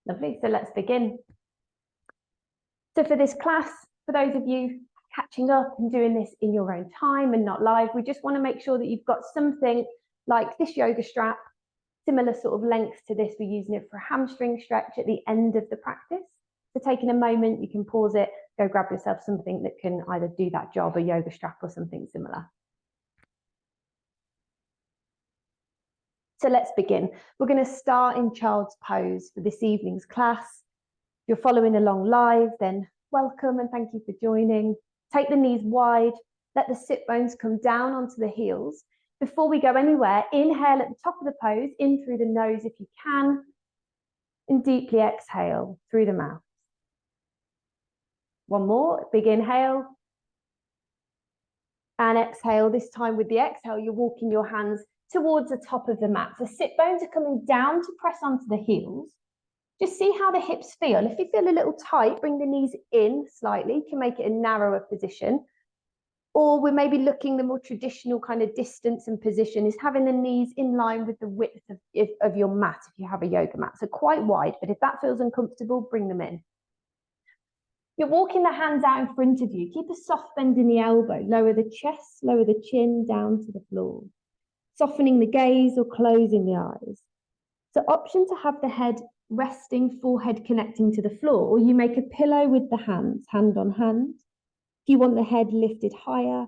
Lovely, so let's begin. So for this class, for those of you catching up and doing this in your own time and not live, we just want to make sure that you've got something like this yoga strap, similar sort of length to this. We're using it for a hamstring stretch at the end of the practice. So taking a moment, you can pause it, go grab yourself something that can either do that job, a yoga strap or something similar. So let's begin. We're going to start in child's pose for this evening's class. If you're following along live, then welcome and thank you for joining. Take the knees wide, let the sit bones come down onto the heels. Before we go anywhere, inhale at the top of the pose, in through the nose if you can, and deeply exhale through the mouth. One more, big inhale, and exhale. This time with the exhale, you're walking your hands towards the top of the mat. The sit bones are coming down to press onto the heels. Just see how the hips feel. If you feel a little tight, bring the knees in slightly, you can make it a narrower position. Or we're maybe looking the more traditional kind of distance and position is having the knees in line with the width of your mat if you have a yoga mat. So quite wide, but if that feels uncomfortable, bring them in. You're walking the hands out in front of you. Keep a soft bend in the elbow. Lower the chest, lower the chin down to the floor. Softening the gaze or closing the eyes. So option to have the head resting, forehead connecting to the floor, or you make a pillow with the hands, hand on hand. If you want the head lifted higher,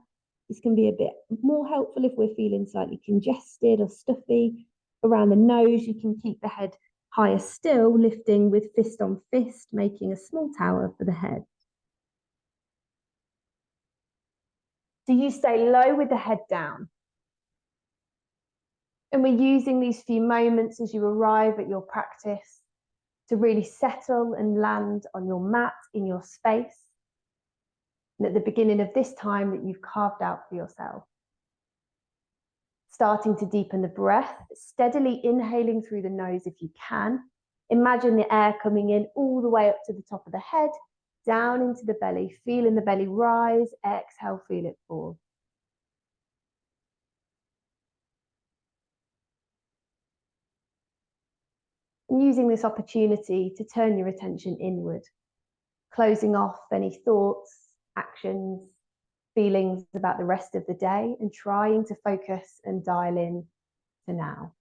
this can be a bit more helpful if we're feeling slightly congested or stuffy. Around the nose, you can keep the head higher still, lifting with fist on fist, making a small tower for the head. So you stay low with the head down. And we're using these few moments as you arrive at your practice to really settle and land on your mat in your space. And at the beginning of this time that you've carved out for yourself. Starting to deepen the breath, steadily inhaling through the nose if you can. Imagine the air coming in all the way up to the top of the head, down into the belly, feeling the belly rise, exhale, feel it fall. And using this opportunity to turn your attention inward, closing off any thoughts, actions, feelings about the rest of the day and trying to focus and dial in to now.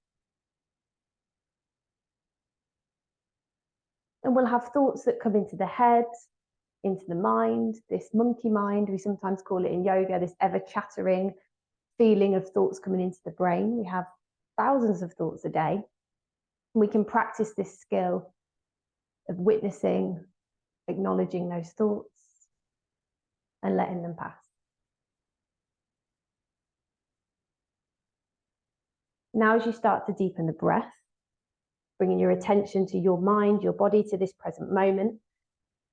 And we'll have thoughts that come into the head, into the mind, this monkey mind, we sometimes call it in yoga, this ever chattering feeling of thoughts coming into the brain. We have thousands of thoughts a day. And we can practice this skill of witnessing, acknowledging those thoughts and letting them pass. Now, as you start to deepen the breath, bringing your attention to your mind, your body, to this present moment,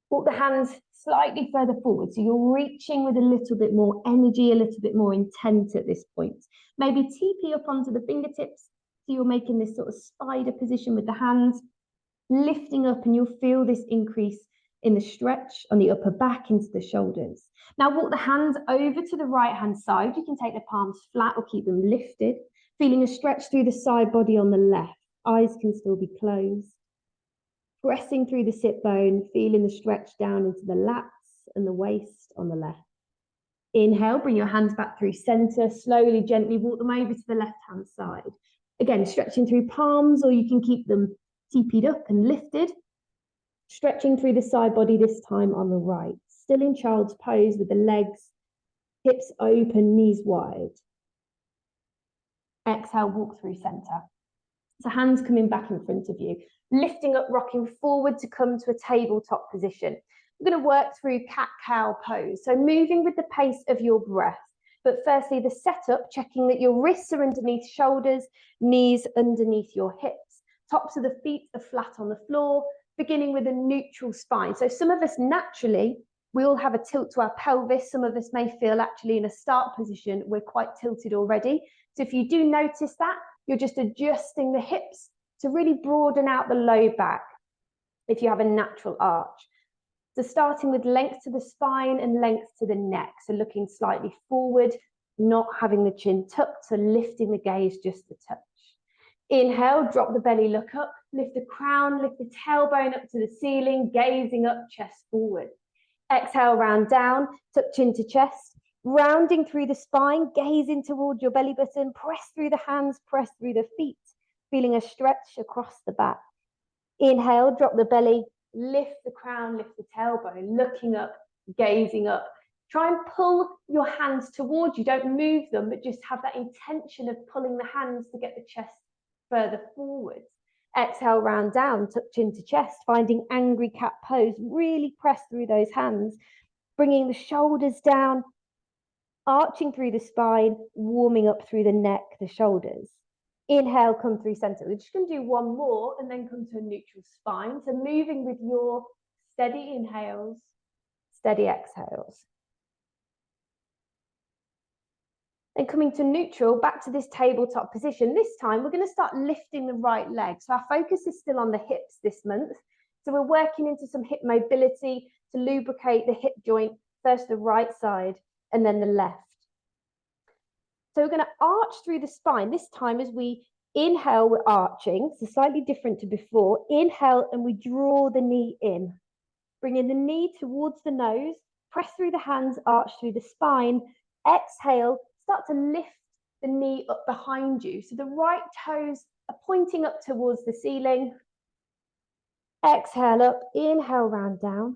walk the hands slightly further forward. So you're reaching with a little bit more energy, a little bit more intent at this point. Maybe TP up onto the fingertips. So you're making this sort of spider position with the hands, lifting up, and you'll feel this increase in the stretch on the upper back into the shoulders. Now walk the hands over to the right hand side. You can take the palms flat or keep them lifted, feeling a stretch through the side body on the left. Eyes can still be closed. Pressing through the sit bone, feeling the stretch down into the lats and the waist on the left. Inhale, bring your hands back through center, slowly, gently walk them over to the left hand side. Again, stretching through palms, or you can keep them TP'd up and lifted. Stretching through the side body this time on the right. Still in child's pose with the legs, hips open, knees wide. Exhale, walk through center. So hands coming back in front of you. Lifting up, rocking forward to come to a tabletop position. We're going to work through cat-cow pose. So moving with the pace of your breath. But firstly, the setup, checking that your wrists are underneath shoulders, knees underneath your hips. Tops of the feet are flat on the floor, beginning with a neutral spine. So some of us naturally, we all have a tilt to our pelvis. Some of us may feel actually in a start position, we're quite tilted already. So if you do notice that, you're just adjusting the hips to really broaden out the low back if you have a natural arch. So starting with length to the spine and length to the neck. So looking slightly forward, not having the chin tucked, so lifting the gaze just a touch. Inhale, drop the belly, look up, lift the crown, lift the tailbone up to the ceiling, gazing up, chest forward. Exhale, round down, tuck chin to chest, rounding through the spine, gazing towards your belly button, press through the hands, press through the feet, feeling a stretch across the back. Inhale, drop the belly, lift the crown, lift the tailbone, looking up, gazing up. Try and pull your hands towards you. Don't move them, but just have that intention of pulling the hands to get the chest further forwards. Exhale, round down, tuck chin to chest, finding angry cat pose. Really press through those hands, bringing the shoulders down, arching through the spine, warming up through the neck, the shoulders. Inhale, come through center. We're just going to do one more and then come to a neutral spine. So moving with your steady inhales, steady exhales. Then coming to neutral, back to this tabletop position. This time, we're going to start lifting the right leg. So our focus is still on the hips this month. So we're working into some hip mobility to lubricate the hip joint, first the right side and then the left. So we're going to arch through the spine. This time as we inhale, we're arching. So slightly different to before. Inhale and we draw the knee in. Bringing the knee towards the nose, press through the hands, arch through the spine. Exhale, start to lift the knee up behind you. So the right toes are pointing up towards the ceiling. Exhale up, inhale, round down.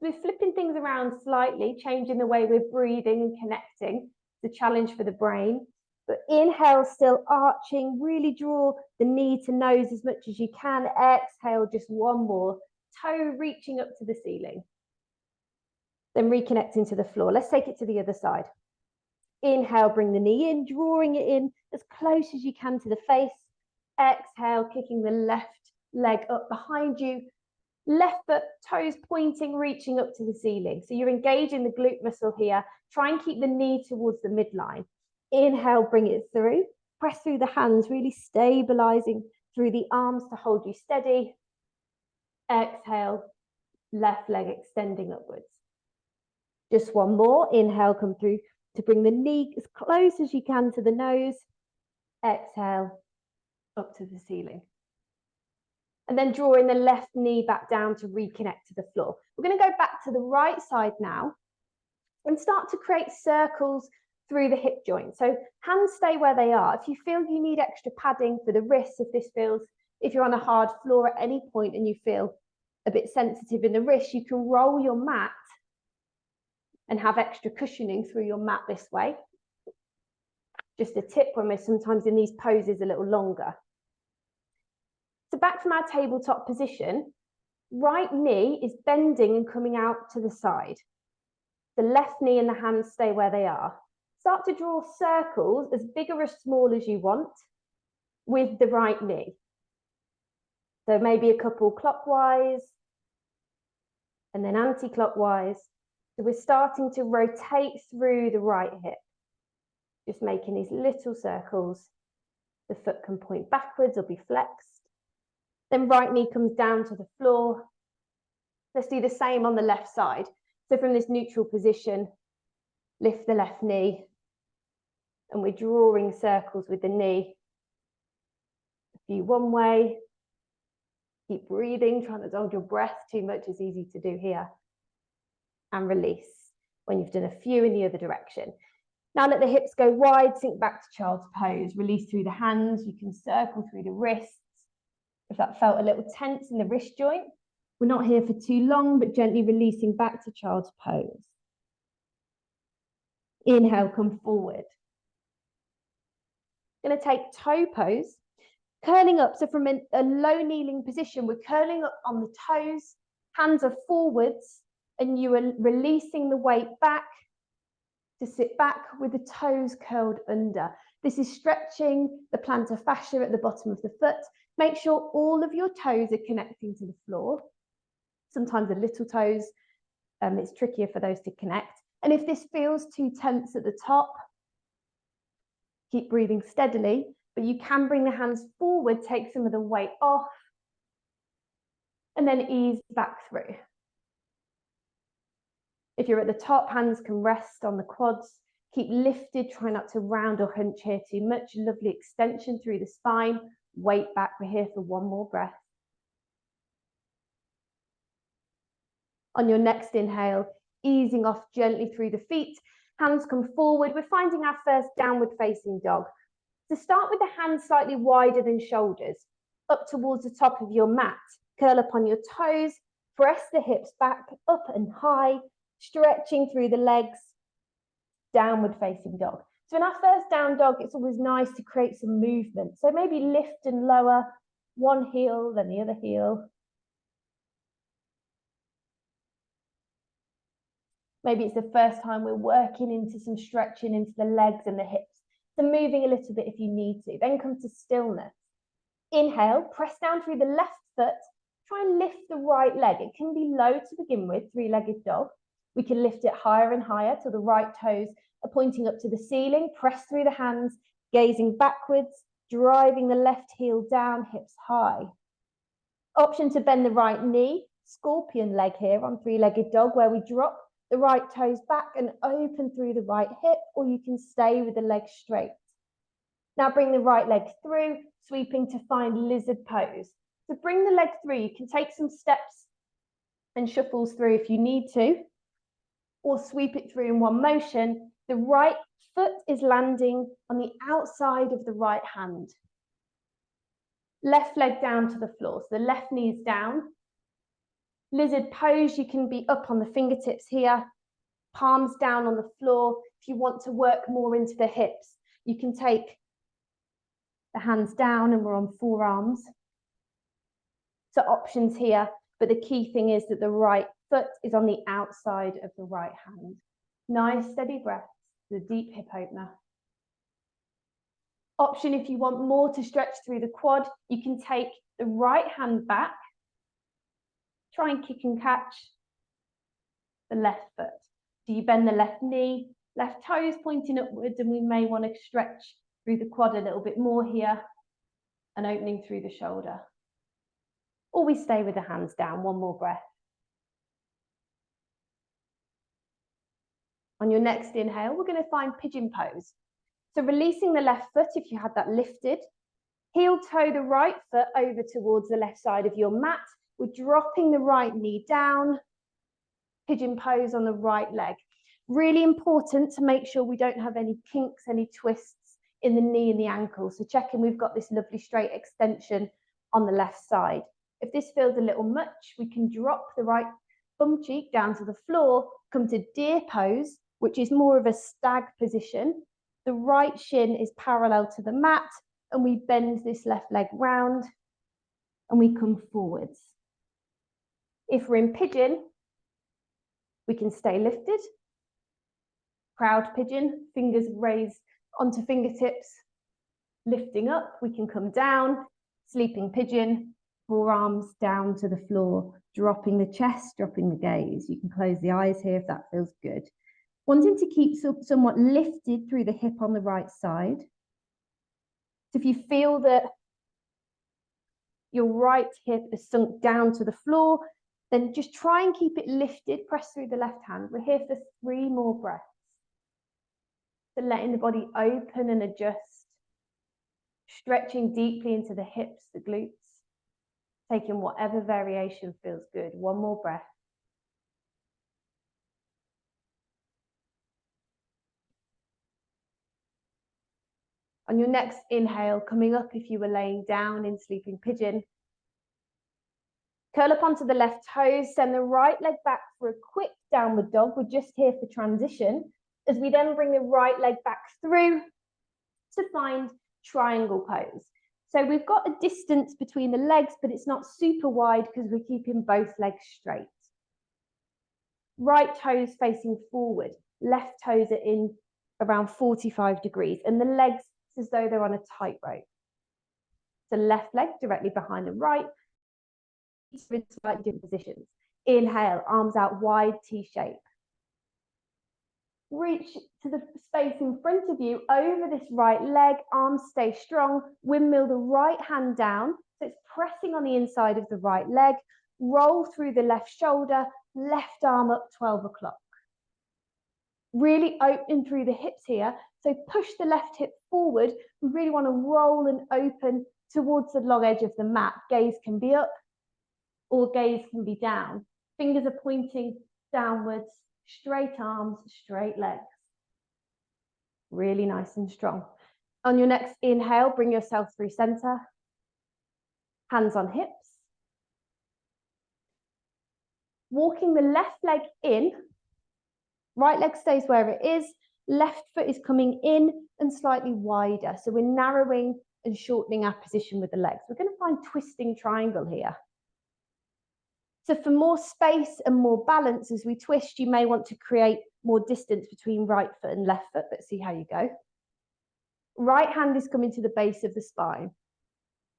So we're flipping things around slightly, changing the way we're breathing and connecting. It's a challenge for the brain. But inhale, still arching, really draw the knee to nose as much as you can. Exhale, just one more. Toe reaching up to the ceiling. Then reconnecting to the floor. Let's take it to the other side. Inhale, bring the knee in, drawing it in as close as you can to the face. Exhale, kicking the left leg up behind you. Left foot, toes pointing, reaching up to the ceiling. So you're engaging the glute muscle here. Try and keep the knee towards the midline. Inhale, bring it through. Press through the hands, really stabilizing through the arms to hold you steady. Exhale, left leg extending upwards. Just one more. Inhale, come through to bring the knee as close as you can to the nose. Exhale, up to the ceiling. And then drawing the left knee back down to reconnect to the floor. We're going to go back to the right side now and start to create circles through the hip joint. So hands stay where they are. If you feel you need extra padding for the wrists, if you're on a hard floor at any point and you feel a bit sensitive in the wrist, you can roll your mat and have extra cushioning through your mat this way. Just a tip when we're sometimes in these poses a little longer. So back from our tabletop position, right knee is bending and coming out to the side. The left knee and the hands stay where they are. Start to draw circles as big or as small as you want with the right knee. So maybe a couple clockwise and then anti-clockwise. So we're starting to rotate through the right hip, just making these little circles. The foot can point backwards or be flexed. Then right knee comes down to the floor. Let's do the same on the left side. So from this neutral position, lift the left knee, and we're drawing circles with the knee. A few one way. Keep breathing, try not to hold your breath too much, is easy to do here. And release when you've done a few in the other direction. Now let the hips go wide, sink back to child's pose. Release through the hands, you can circle through the wrists. If that felt a little tense in the wrist joint, we're not here for too long, but gently releasing back to child's pose. Inhale, come forward. Going to take toe pose, curling up. So from a low kneeling position, we're curling up on the toes, hands are forwards, and you are releasing the weight back to sit back with the toes curled under. This is stretching the plantar fascia at the bottom of the foot. Make sure all of your toes are connecting to the floor. Sometimes the little toes, it's trickier for those to connect. And if this feels too tense at the top, keep breathing steadily, but you can bring the hands forward, take some of the weight off, and then ease back through. If you're at the top, hands can rest on the quads. Keep lifted, try not to round or hunch here too much. Lovely extension through the spine. Weight back, we're here for one more breath. On your next inhale, easing off gently through the feet, hands come forward. We're finding our first downward facing dog. So start with the hands slightly wider than shoulders, up towards the top of your mat. Curl up on your toes, press the hips back, up and high, stretching through the legs, downward facing dog. So in our first down dog, it's always nice to create some movement. So maybe lift and lower one heel, then the other heel. Maybe it's the first time we're working into some stretching into the legs and the hips. So moving a little bit if you need to. Then come to stillness. Inhale, press down through the left foot. Try and lift the right leg. It can be low to begin with, three-legged dog. We can lift it higher and higher till the right toes are pointing up to the ceiling. Press through the hands, gazing backwards, driving the left heel down, hips high. Option to bend the right knee, scorpion leg here on three-legged dog, where we drop the right toes back and open through the right hip, or you can stay with the leg straight. Now bring the right leg through, sweeping to find lizard pose. So bring the leg through. You can take some steps and shuffles through if you need to, or sweep it through in one motion. The right foot is landing on the outside of the right hand. Left leg down to the floor, so the left knee is down. Lizard pose, you can be up on the fingertips here, palms down on the floor. If you want to work more into the hips, you can take the hands down and we're on forearms. So options here, but the key thing is that the right foot is on the outside of the right hand. Nice steady breaths, the deep hip opener. Option if you want more to stretch through the quad, you can take the right hand back, try and kick and catch the left foot. So you bend the left knee, left toes pointing upwards, and we may want to stretch through the quad a little bit more here and opening through the shoulder. Or we stay with the hands down, one more breath. On your next inhale, we're going to find pigeon pose. So releasing the left foot if you had that lifted, heel toe the right foot over towards the left side of your mat. We're dropping the right knee down, pigeon pose on the right leg. Really important to make sure we don't have any kinks, any twists in the knee and the ankle. So checking we've got this lovely straight extension on the left side. If this feels a little much, we can drop the right bum cheek down to the floor, come to deer pose, which is more of a stag position. The right shin is parallel to the mat, and we bend this left leg round and we come forwards. If we're in pigeon, we can stay lifted. Proud pigeon, fingers raised onto fingertips, lifting up. We can come down, sleeping pigeon, forearms down to the floor, dropping the chest, dropping the gaze. You can close the eyes here if that feels good. Wanting to keep somewhat lifted through the hip on the right side. So if you feel that your right hip is sunk down to the floor, then just try and keep it lifted, press through the left hand. We're here for 3 more breaths. So letting the body open and adjust, stretching deeply into the hips, the glutes, taking whatever variation feels good. 1 more breath. On your next inhale, coming up if you were laying down in sleeping pigeon, curl up onto the left toes, send the right leg back for a quick downward dog. We're just here for transition, as we then bring the right leg back through to find triangle pose. So we've got a distance between the legs, but it's not super wide because we're keeping both legs straight. Right toes facing forward, left toes are in around 45 degrees, and the legs as though they're on a tightrope. So left leg directly behind the right, in slightly different positions. Inhale, arms out wide, T shape. Reach to the space in front of you over this right leg, arms stay strong, windmill the right hand down, so it's pressing on the inside of the right leg, roll through the left shoulder, left arm up 12 o'clock. Really opening through the hips here. So push the left hip forward. We really want to roll and open towards the long edge of the mat. Gaze can be up or gaze can be down. Fingers are pointing downwards, straight arms, straight legs. Really nice and strong. On your next inhale, bring yourself through center. Hands on hips. Walking the left leg in. Right leg stays where it is. Left foot is coming in and slightly wider. So we're narrowing and shortening our position with the legs. We're going to find twisting triangle here. So for more space and more balance as we twist, you may want to create more distance between right foot and left foot. Let's see how you go. Right hand is coming to the base of the spine.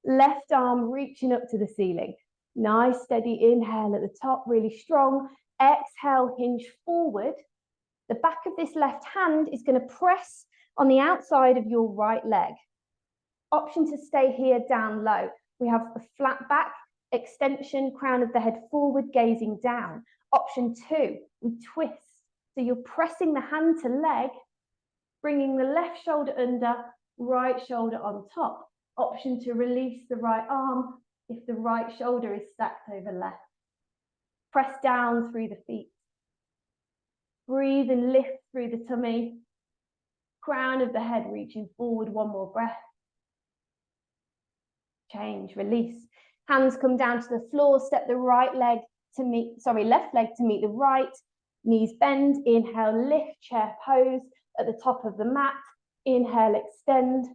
Left arm reaching up to the ceiling. Nice, steady inhale at the top, really strong. Exhale, hinge forward. The back of this left hand is going to press on the outside of your right leg. Option to stay here down low. We have a flat back, extension, crown of the head forward, gazing down. Option 2, we twist. So you're pressing the hand to leg, bringing the left shoulder under, right shoulder on top. Option to release the right arm if the right shoulder is stacked over left. Press down through the feet. Breathe and lift through the tummy. Crown of the head reaching forward, one more breath. Change, release. Hands come down to the floor, step the left leg to meet the right. Knees bend, inhale, lift, chair pose at the top of the mat. Inhale, extend,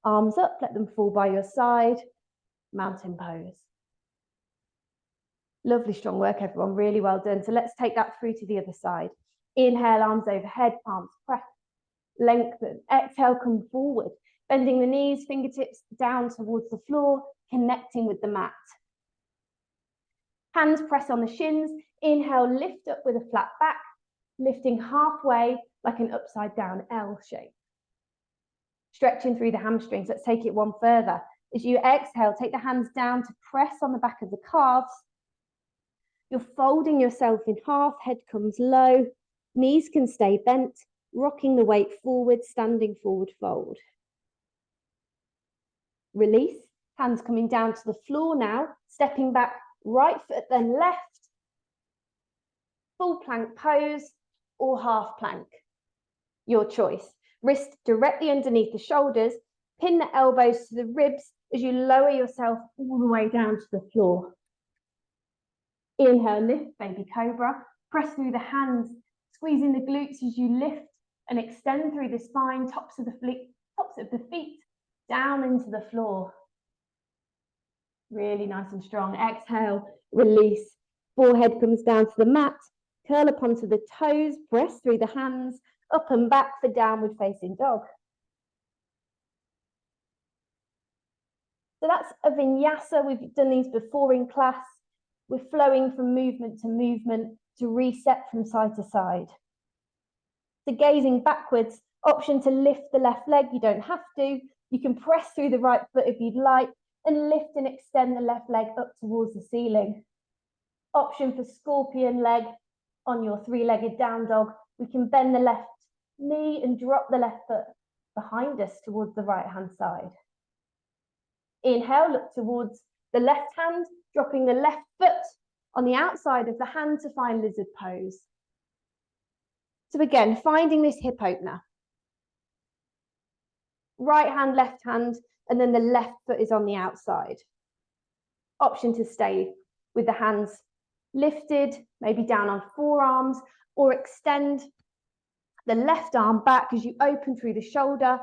arms up, let them fall by your side. Mountain pose. Lovely, strong work, everyone, really well done. So let's take that through to the other side. Inhale, arms overhead, palms press, lengthen. Exhale, come forward, bending the knees, fingertips down towards the floor, connecting with the mat. Hands press on the shins. Inhale, lift up with a flat back, lifting halfway like an upside down L shape. Stretching through the hamstrings. Let's take it one further. As you exhale, take the hands down to press on the back of the calves. You're folding yourself in half, head comes low, knees can stay bent, rocking the weight forward, standing forward fold. Release, hands coming down to the floor now, stepping back, right foot then left. Full plank pose or half plank, your choice. Wrist directly underneath the shoulders, pin the elbows to the ribs as you lower yourself all the way down to the floor. Inhale, lift, baby cobra. Press through the hands, squeezing the glutes as you lift and extend through the spine, tops of the feet, down into the floor. Really nice and strong. Exhale, release. Forehead comes down to the mat. Curl up onto the toes, press through the hands, up and back for downward facing dog. So that's a vinyasa. We've done these before in class. We're flowing from movement to movement to reset from side to side. So gazing backwards, option to lift the left leg. You don't have to. You can press through the right foot if you'd like and lift and extend the left leg up towards the ceiling. Option for scorpion leg on your three-legged down dog. We can bend the left knee and drop the left foot behind us towards the right-hand side. Inhale, look towards the left hand, dropping the left foot on the outside of the hand to find lizard pose. So again, finding this hip opener. Right hand, left hand, and then the left foot is on the outside. Option to stay with the hands lifted, maybe down on forearms, or extend the left arm back as you open through the shoulder,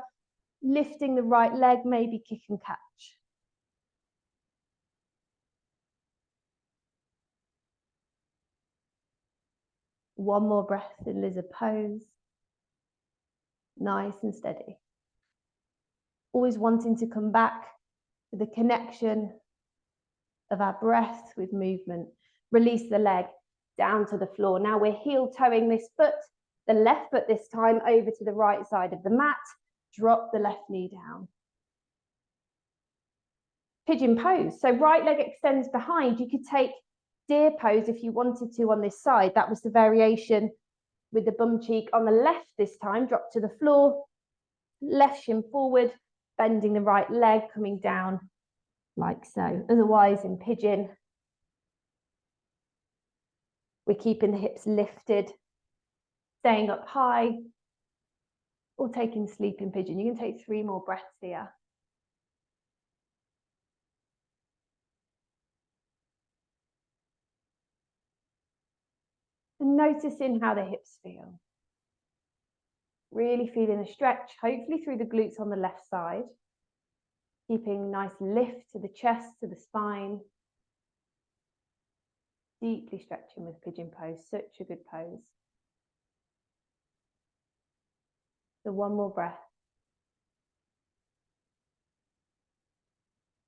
lifting the right leg, maybe kick and catch. One more breath in lizard pose. Nice and steady. Always wanting to come back to the connection of our breath with movement. Release the leg down to the floor. Now we're heel toeing this foot, the left foot this time over to the right side of the mat. Drop the left knee down. Pigeon pose. So right leg extends behind. You could take deer pose if you wanted to on this side. That was the variation with the bum cheek on the left this time, drop to the floor, left shin forward, bending the right leg, coming down like so. Otherwise, in pigeon, we're keeping the hips lifted, staying up high, or taking sleeping pigeon. You can take 3 more breaths here. And noticing how the hips feel. Really feeling a stretch, hopefully through the glutes on the left side. Keeping nice lift to the chest, to the spine. Deeply stretching with pigeon pose, such a good pose. So 1 more breath.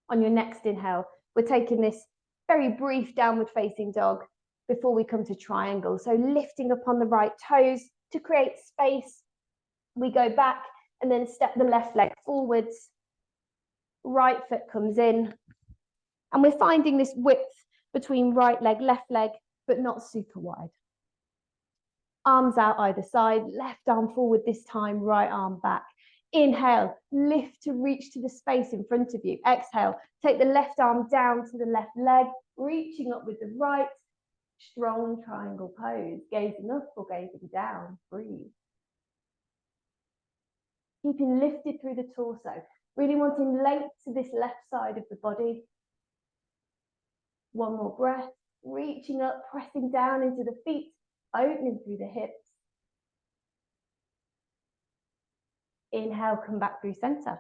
On your next inhale, we're taking this very brief downward facing dog before we come to triangle. So lifting up on the right toes to create space. We go back and then step the left leg forwards. Right foot comes in. And we're finding this width between right leg, left leg, but not super wide. Arms out either side, left arm forward this time, right arm back. Inhale, lift to reach to the space in front of you. Exhale, take the left arm down to the left leg, reaching up with the right. Strong triangle pose, gazing up or gazing down. Breathe. Keeping lifted through the torso, really wanting length to this left side of the body. 1 more breath, reaching up, pressing down into the feet, opening through the hips. Inhale, come back through center.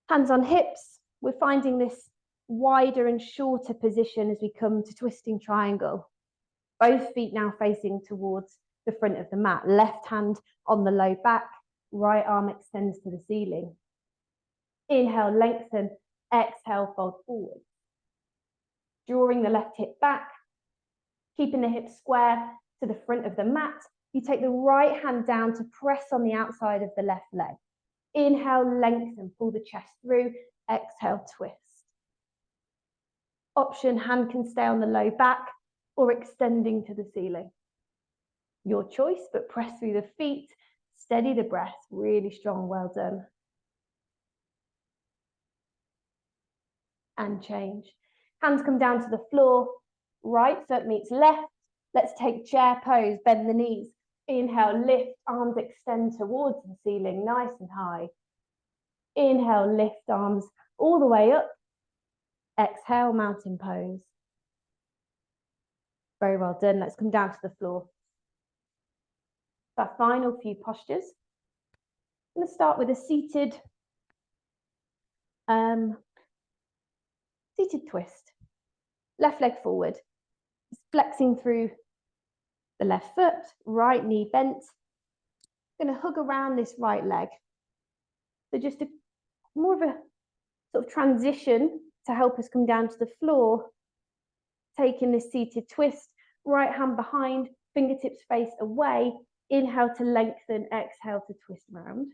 Hands on hips. We're finding this wider and shorter position as we come to twisting triangle. Both feet now facing towards the front of the mat. Left hand on the low back, right arm extends to the ceiling. Inhale, lengthen. Exhale, fold forward. Drawing the left hip back, keeping the hips square to the front of the mat. You take the right hand down to press on the outside of the left leg. Inhale, lengthen, pull the chest through. Exhale, twist. Option, hand can stay on the low back or extending to the ceiling. Your choice, but press through the feet, steady the breath, really strong, well done. And change. Hands come down to the floor, right foot meets left. Let's take chair pose, bend the knees. Inhale, lift, arms extend towards the ceiling, nice and high. Inhale, lift arms all the way up. Exhale, mountain pose. Very well done. Let's come down to the floor. Our final few postures. I'm going to start with a seated twist. Left leg forward. Flexing through the left foot, right knee bent. I'm going to hug around this right leg. So just more of a sort of transition to help us come down to the floor. Taking this seated twist, right hand behind, fingertips face away. Inhale to lengthen, exhale to twist around.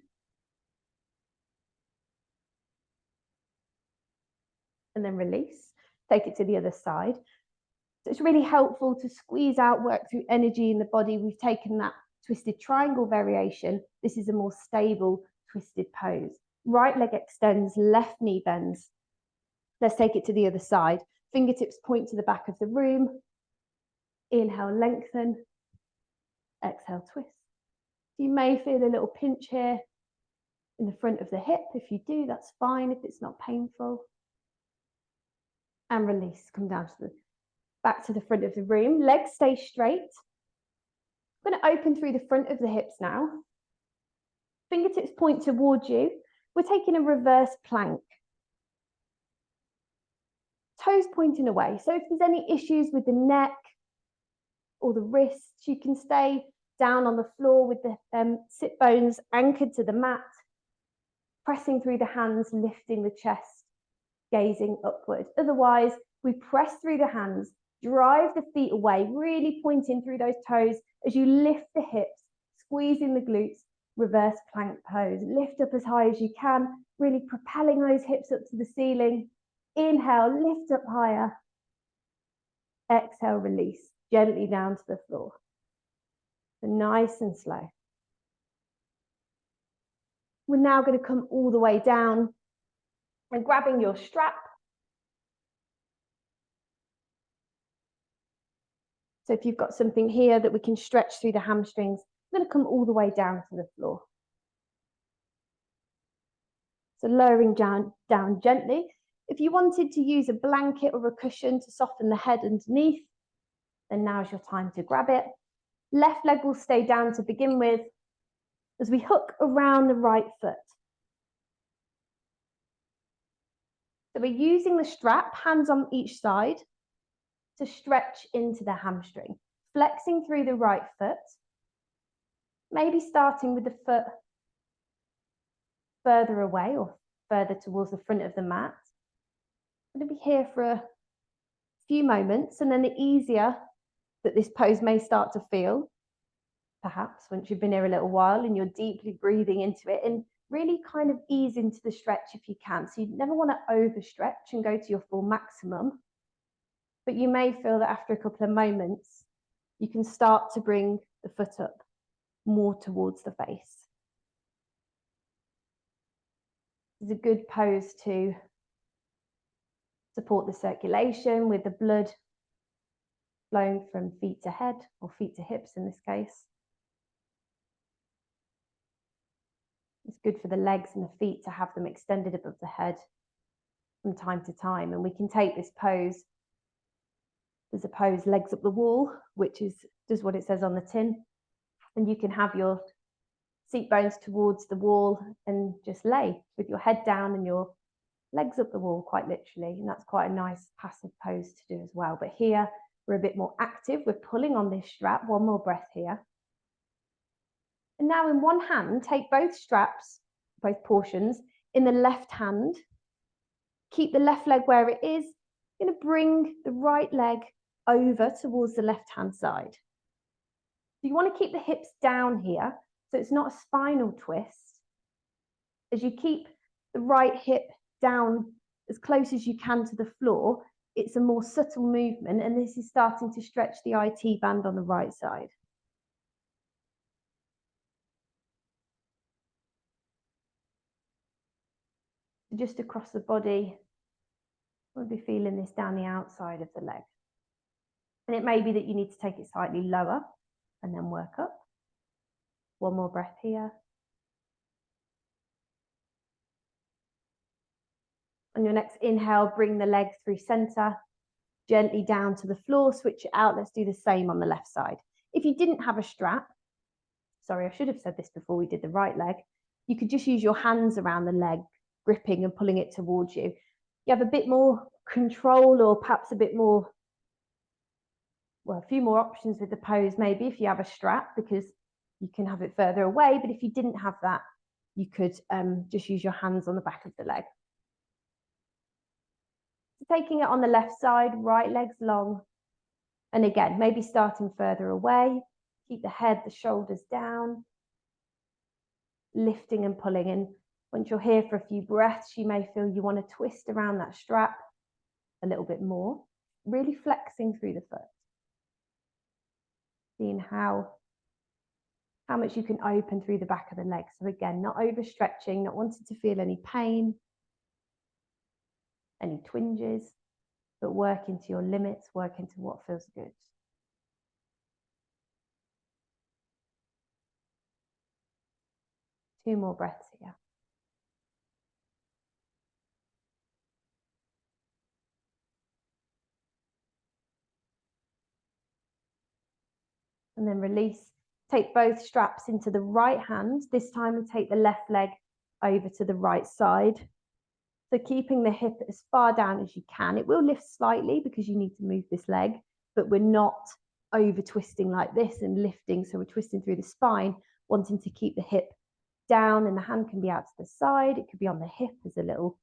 And then release. Take it to the other side. So it's really helpful to squeeze out, work through energy in the body. We've taken that twisted triangle variation. This is a more stable twisted pose. Right leg extends, left knee bends. Let's take it to the other side. Fingertips point to the back of the room. Inhale, lengthen. Exhale, twist. You may feel a little pinch here in the front of the hip. If you do, that's fine if it's not painful. And release. Come down to the back to the front of the room. Legs stay straight. I'm going to open through the front of the hips now. Fingertips point towards you. We're taking a reverse plank. Toes pointing away. So if there's any issues with the neck or the wrists, you can stay down on the floor with the sit bones anchored to the mat, pressing through the hands, lifting the chest, gazing upward. Otherwise, we press through the hands, drive the feet away, really pointing through those toes as you lift the hips, squeezing the glutes, reverse plank pose. Lift up as high as you can, really propelling those hips up to the ceiling. Inhale, lift up higher. Exhale, release, gently down to the floor. So nice and slow. We're now going to come all the way down and grabbing your strap. So if you've got something here that we can stretch through the hamstrings, I'm going to come all the way down to the floor. So lowering down gently. If you wanted to use a blanket or a cushion to soften the head underneath, then now's your time to grab it. Left leg will stay down to begin with as we hook around the right foot. So we're using the strap, hands on each side, to stretch into the hamstring, flexing through the right foot, maybe starting with the foot further away or further towards the front of the mat. I'm going to be here for a few moments, and then the easier that this pose may start to feel, perhaps once you've been here a little while and you're deeply breathing into it, and really kind of ease into the stretch if you can. So you never want to overstretch and go to your full maximum, but you may feel that after a couple of moments, you can start to bring the foot up more towards the face. It's a good pose to support the circulation with the blood flowing from feet to head, or feet to hips in this case. It's good for the legs and the feet to have them extended above the head from time to time. And we can take this pose. There's a pose, legs up the wall, which does what it says on the tin. And you can have your seat bones towards the wall and just lay with your head down and your legs up the wall, quite literally. And that's quite a nice passive pose to do as well. But here we're a bit more active. We're pulling on this strap. One more breath here. And now in one hand, take both straps, both portions, in the left hand. Keep the left leg where it is. You're going to bring the right leg over towards the left-hand side. So you want to keep the hips down here, so it's not a spinal twist. As you keep the right hip down as close as you can to the floor, it's a more subtle movement, and this is starting to stretch the IT band on the right side. Just across the body, we'll be feeling this down the outside of the leg. And it may be that you need to take it slightly lower and then work up. One more breath here. On your next inhale, bring the leg through center, gently down to the floor, switch it out. Let's do the same on the left side. If you didn't have a strap, sorry, I should have said this before we did the right leg, you could just use your hands around the leg, gripping and pulling it towards you. You have a bit more control, or perhaps a bit more, well, a few more options with the pose maybe if you have a strap, because you can have it further away. But if you didn't have that, you could just use your hands on the back of the leg. So taking it on the left side, right leg's long. And again, maybe starting further away. Keep the head, the shoulders down. Lifting and pulling. And once you're here for a few breaths, you may feel you want to twist around that strap a little bit more. Really flexing through the foot. Seeing how much you can open through the back of the leg. So again, not overstretching, not wanting to feel any pain, any twinges, but working to your limits, working to what feels good. Two more breaths here. And then release. Take both straps into the right hand. This time we take the left leg over to the right side. So keeping the hip as far down as you can. It will lift slightly because you need to move this leg, but we're not over twisting like this and lifting. So we're twisting through the spine, wanting to keep the hip down, and the hand can be out to the side. It could be on the hip as a little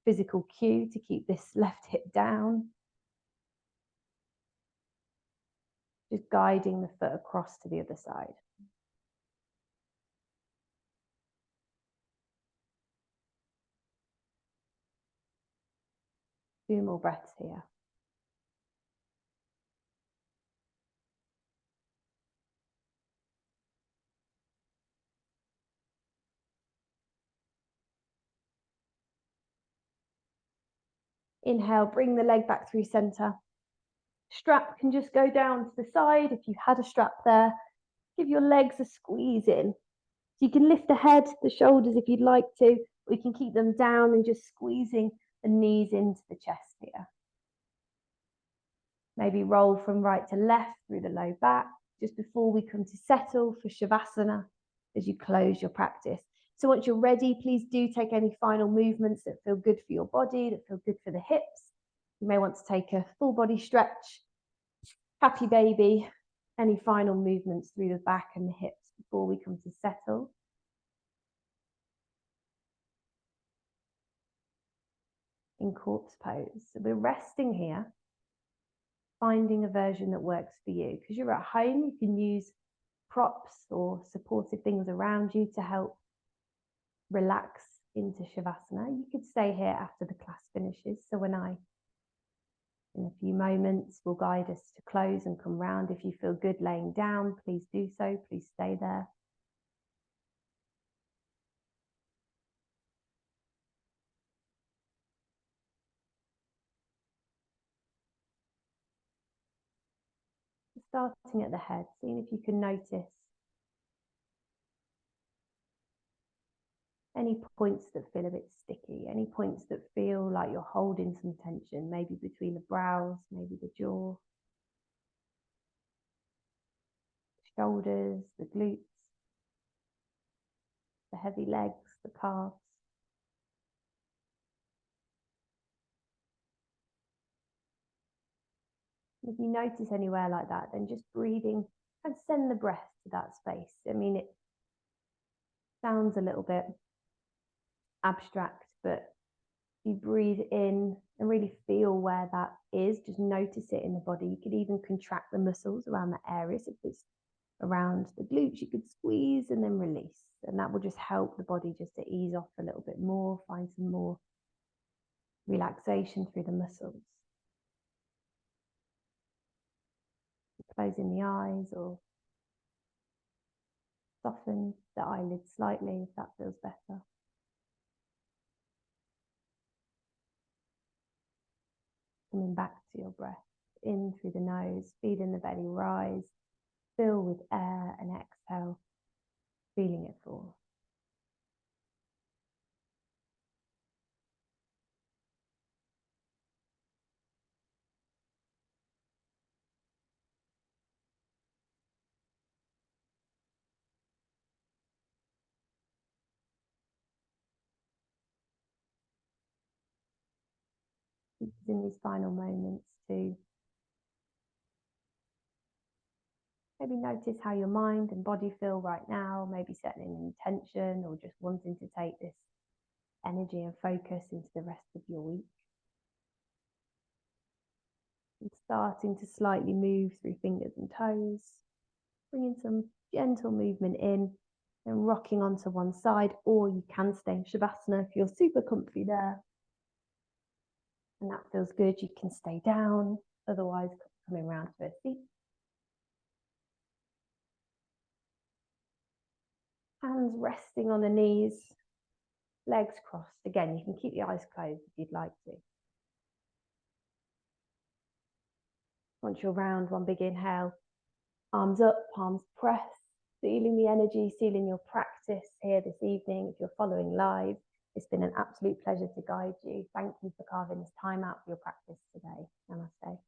physical cue to keep this left hip down. Just guiding the foot across to the other side. Two more breaths here. Inhale, bring the leg back through center. Strap can just go down to the side. If you had a strap there, give your legs a squeeze in. So you can lift the head, the shoulders if you'd like to, or you can keep them down and just squeezing the knees into the chest here. Maybe roll from right to left through the low back, just before we come to settle for Shavasana as you close your practice. So once you're ready, please do take any final movements that feel good for your body, that feel good for the hips. You may want to take a full body stretch, happy baby, any final movements through the back and the hips before we come to settle. In corpse pose. So we're resting here, finding a version that works for you. Because you're at home, you can use props or supportive things around you to help relax into Shavasana. You could stay here after the class finishes. So when in a few moments, will guide us to close and come round. If you feel good laying down, please do so. Please stay there. Starting at the head, seeing if you can notice any points that feel a bit sticky, any points that feel like you're holding some tension, maybe between the brows, maybe the jaw, shoulders, the glutes, the heavy legs, the calves. If you notice anywhere like that, then just breathing and send the breath to that space. I mean, it sounds a little bit abstract, but you breathe in and really feel where that is. Just notice it in the body. You could even contract the muscles around that area. So if it's around the glutes, you could squeeze and then release. And that will just help the body just to ease off a little bit more, find some more relaxation through the muscles. Closing the eyes or soften the eyelids slightly if that feels better. Coming back to your breath, in through the nose, feeling the belly rise, fill with air and exhale, feeling it fall. In these final moments to maybe notice how your mind and body feel right now, maybe setting an intention or just wanting to take this energy and focus into the rest of your week. And starting to slightly move through fingers and toes, bringing some gentle movement in and rocking onto one side, or you can stay in Shavasana if you're super comfy there. And that feels good, you can stay down, otherwise coming around to a seat. Hands resting on the knees, legs crossed. Again, you can keep the eyes closed if you'd like to. Once you're round, one big inhale, arms up, palms pressed, feeling the energy, feeling your practice here this evening. If you're following live, it's been an absolute pleasure to guide you. Thank you for carving this time out for your practice today. Namaste.